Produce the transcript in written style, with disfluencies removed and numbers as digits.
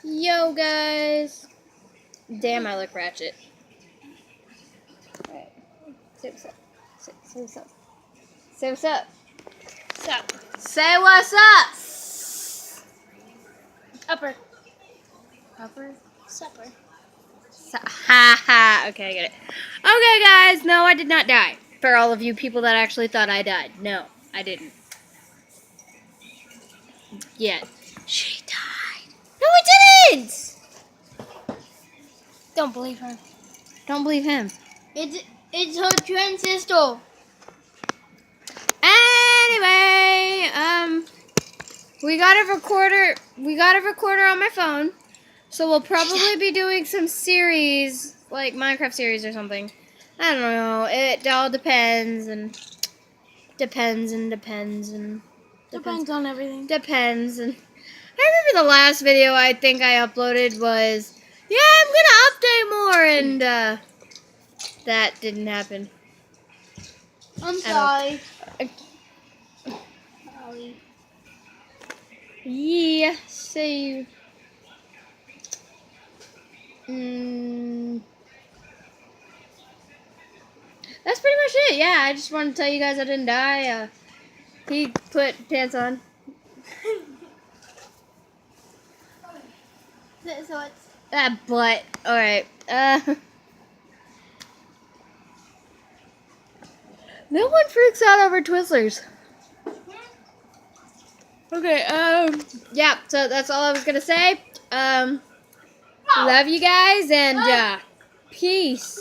Yo, guys. Damn, I look Ratchet. Alright. Say what's up. Say what's up. Say what's up. Sup. Say what's up. Upper. Upper? Supper. Ha ha. Okay, I get it. Okay, guys. No, I did not die. For all of you people that actually thought I died. No, I didn't. Yet. She died. No, I didn't! Don't believe her. Don't believe him. It's her twin sister. Anyway, we got a recorder. We got a recorder on my phone, so we'll probably be doing some series, like Minecraft series or something. I don't know. It all depends and depends and depends and Depends on everything. depends. And I remember the last video I think I uploaded was, yeah, I'm gonna update more, and that didn't happen. I'm sorry. Sorry. Yeah, say that's pretty much it. Yeah, I just wanted to tell you guys I didn't die. He put pants on. So it's That butt. Alright. No one freaks out over Twizzlers. Okay, yeah, so that's all I was gonna say. Love you guys, and, peace.